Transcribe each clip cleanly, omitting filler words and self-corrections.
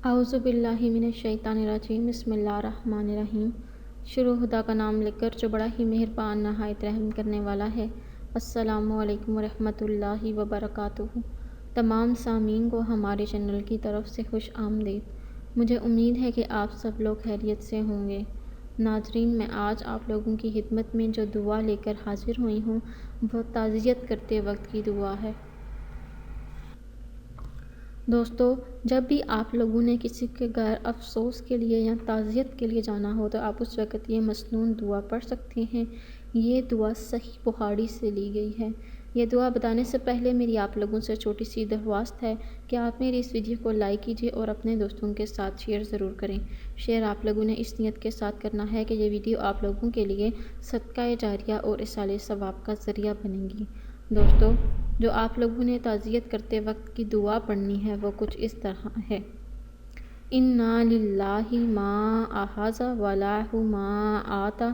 اعوذ باللہ من الشیطان الرجیم، بسم اللہ الرحمن الرحیم۔ شروع خدا کا نام لے کر جو بڑا ہی مہربان نہایت رحم کرنے والا ہے۔ السلام علیکم ورحمۃ اللہ وبرکاتہ۔ تمام سامعین کو ہمارے چینل کی طرف سے خوش آمدید۔ مجھے امید ہے کہ آپ سب لوگ خیریت سے ہوں گے۔ ناظرین، میں آج آپ لوگوں کی خدمت میں جو دعا لے کر حاضر ہوئی ہوں وہ تعزیت کرتے وقت کی دعا ہے۔ دوستو، جب بھی آپ لوگوں نے کسی کے گھر افسوس کے لیے یا تعزیت کے لیے جانا ہو تو آپ اس وقت یہ مسنون دعا پڑھ سکتے ہیں۔ یہ دعا صحیح بخاری سے لی گئی ہے۔ یہ دعا بتانے سے پہلے میری آپ لوگوں سے چھوٹی سی درخواست ہے کہ آپ میری اس ویڈیو کو لائک کیجیے اور اپنے دوستوں کے ساتھ شیئر ضرور کریں۔ شیئر آپ لوگوں نے اس نیت کے ساتھ کرنا ہے کہ یہ ویڈیو آپ لوگوں کے لیے صدقہ جاریہ اور ایصال ثواب کا ذریعہ بنے گی۔ دوستو، جو آپ لوگوں نے تعزیت کرتے وقت کی دعا پڑھنی ہے وہ کچھ اس طرح ہے۔ اِنَّا لِلَّهِ مَا أَخَذَ وَلَهُ مَا آتَى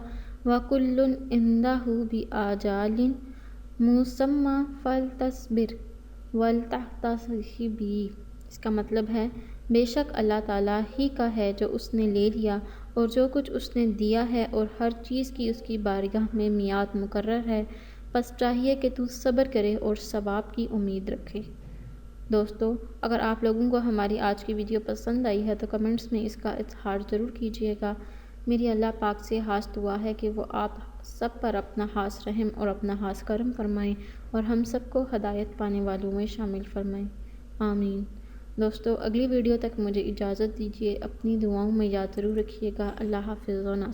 وَكُلٌّ عِندَهُ بِأَجَلٍ مُّسَمًّى فَلْتَصْبِرْ وَلْتَحْتَسِبْ۔ اس کا مطلب ہے، بے شک اللہ تعالیٰ ہی کا ہے جو اس نے لے لیا اور جو کچھ اس نے دیا ہے، اور ہر چیز کی اس کی بارگاہ میں میعاد مقرر ہے، پس چاہیے کہ تو صبر کرے اور ثواب کی امید رکھے۔ دوستو، اگر آپ لوگوں کو ہماری آج کی ویڈیو پسند آئی ہے تو کمنٹس میں اس کا اظہار ضرور کیجیے گا۔ میری اللہ پاک سے خاص دعا ہے کہ وہ آپ سب پر اپنا خاص رحم اور اپنا خاص کرم فرمائیں اور ہم سب کو ہدایت پانے والوں میں شامل فرمائیں، آمین۔ دوستو، اگلی ویڈیو تک مجھے اجازت دیجیے۔ اپنی دعاؤں میں یاد ضرور رکھیے گا۔ اللہ حافظ و ناصر۔